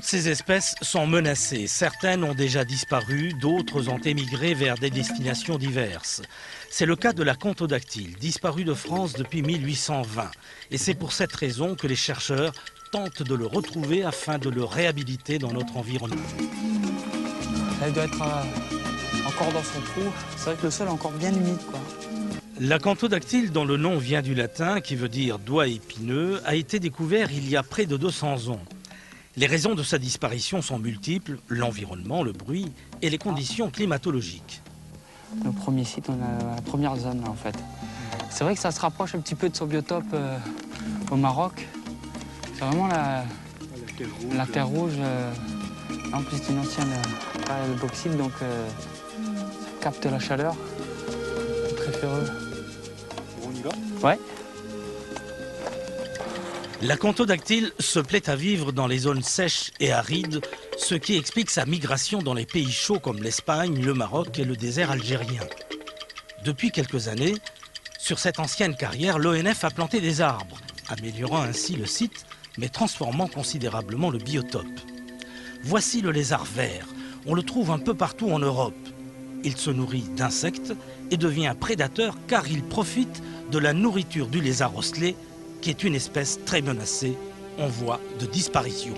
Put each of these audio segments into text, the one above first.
ces espèces sont menacées. Certaines ont déjà disparu, d'autres ont émigré vers des destinations diverses. C'est le cas de la Contodactyle, disparue de France depuis 1820. Et c'est pour cette raison que les chercheurs tentent de le retrouver afin de le réhabiliter dans notre environnement. Elle doit être encore dans son trou. C'est vrai que le sol est encore bien humide, quoi. La Contodactyle, dont le nom vient du latin, qui veut dire doigt épineux, a été découvert il y a près de 200 ans. Les raisons de sa disparition sont multiples, l'environnement, le bruit et les conditions climatologiques. Le premier site, on a la première zone, là, en fait. C'est vrai que ça se rapproche un petit peu de son biotope au Maroc. C'est vraiment la terre rouge. En plus, c'est une ancienne période bauxite, donc ça capte la chaleur. Très ferreux. On y va? Ouais. La Contodactyle se plaît à vivre dans les zones sèches et arides, ce qui explique sa migration dans les pays chauds comme l'Espagne, le Maroc et le désert algérien. Depuis quelques années, sur cette ancienne carrière, l'ONF a planté des arbres, améliorant ainsi le site, mais transformant considérablement le biotope. Voici le lézard vert. On le trouve un peu partout en Europe. Il se nourrit d'insectes et devient prédateur car il profite de la nourriture du lézard osselet, qui est une espèce très menacée, en voie de disparition.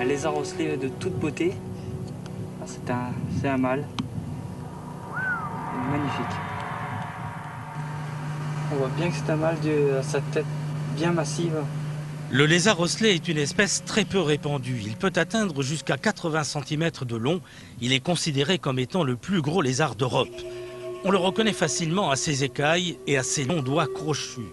Un lézard osselet de toute beauté. C'est un mâle. Il est magnifique. On voit bien que c'est un mâle à sa tête bien massive. Le lézard osselet est une espèce très peu répandue. Il peut atteindre jusqu'à 80 cm de long. Il est considéré comme étant le plus gros lézard d'Europe. On le reconnaît facilement à ses écailles et à ses longs doigts crochus.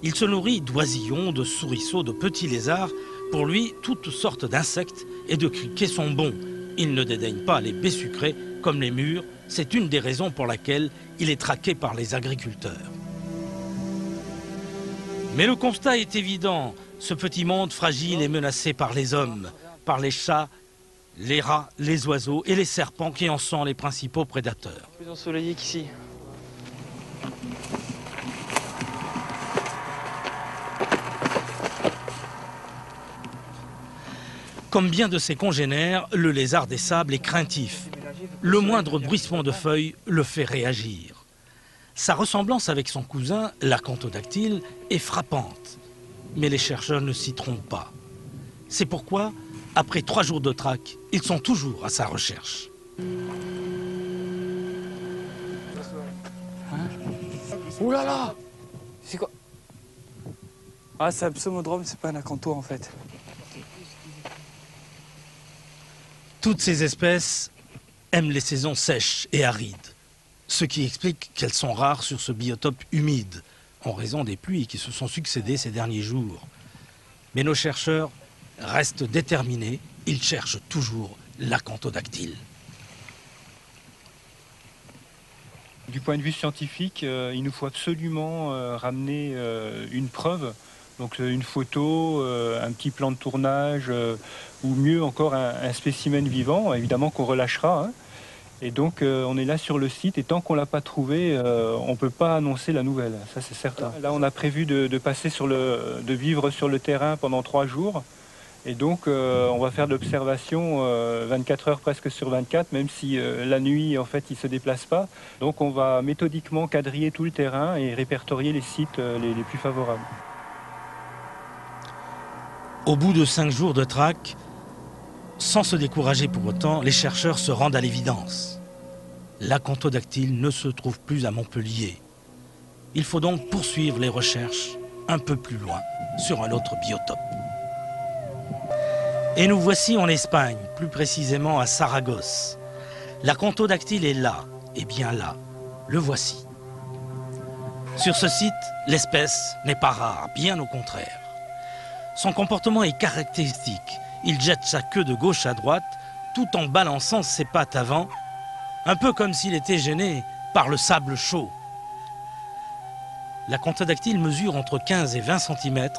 Il se nourrit d'oisillons, de souriceaux, de petits lézards. Pour lui, toutes sortes d'insectes et de criquets sont bons. Il ne dédaigne pas les baies sucrées comme les mûres. C'est une des raisons pour laquelle il est traqué par les agriculteurs. Mais le constat est évident. Ce petit monde fragile est menacé par les hommes, par les chats, les rats, les oiseaux et les serpents qui en sont les principaux prédateurs. Plus ensoleillé qu'ici. Comme bien de ses congénères, le lézard des sables est craintif. Le moindre bruissement de feuilles le fait réagir. Sa ressemblance avec son cousin, la Contodactyle, est frappante. Mais les chercheurs ne s'y trompent pas. C'est pourquoi, après 3 jours de traque, ils sont toujours à sa recherche. Hein? Ouh là là! C'est quoi? Ah, c'est un psaumodrome, c'est pas un acantho en fait. Toutes ces espèces aiment les saisons sèches et arides, ce qui explique qu'elles sont rares sur ce biotope humide, en raison des pluies qui se sont succédées ces derniers jours. Mais nos chercheurs restent déterminés, ils cherchent toujours la Contodactyle. Du point de vue scientifique, il nous faut absolument ramener une preuve, donc une photo, un petit plan de tournage, ou mieux encore un spécimen vivant, évidemment qu'on relâchera. Hein. Et donc on est là sur le site et tant qu'on ne l'a pas trouvé, on ne peut pas annoncer la nouvelle, ça c'est certain. Là on a prévu de passer de vivre sur le terrain pendant 3 jours. Et donc on va faire de l'observation 24 heures presque sur 24, même si la nuit en fait il ne se déplace pas. Donc on va méthodiquement quadriller tout le terrain et répertorier les sites les plus favorables. Au bout de 5 jours de traque, sans se décourager pour autant, les chercheurs se rendent à l'évidence. La Contodactyle ne se trouve plus à Montpellier. Il faut donc poursuivre les recherches un peu plus loin, sur un autre biotope. Et nous voici en Espagne, plus précisément à Saragosse. La Contodactyle est là, et bien là, le voici. Sur ce site, l'espèce n'est pas rare, bien au contraire. Son comportement est caractéristique. Il jette sa queue de gauche à droite, tout en balançant ses pattes avant, un peu comme s'il était gêné par le sable chaud. La Contodactyle mesure entre 15 et 20 cm.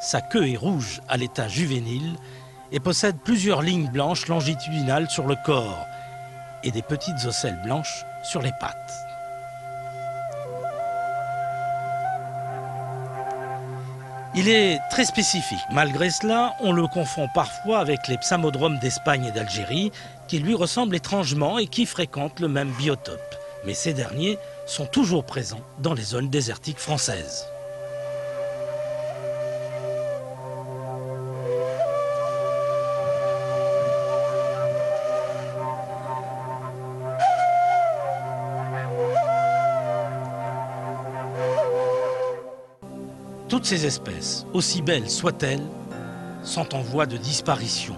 Sa queue est rouge à l'état juvénile et possède plusieurs lignes blanches longitudinales sur le corps et des petites ocelles blanches sur les pattes. Il est très spécifique. Malgré cela, on le confond parfois avec les psamodromes d'Espagne et d'Algérie, qui lui ressemblent étrangement et qui fréquentent le même biotope. Mais ces derniers sont toujours présents dans les zones désertiques françaises. Toutes ces espèces, aussi belles soient-elles, sont en voie de disparition.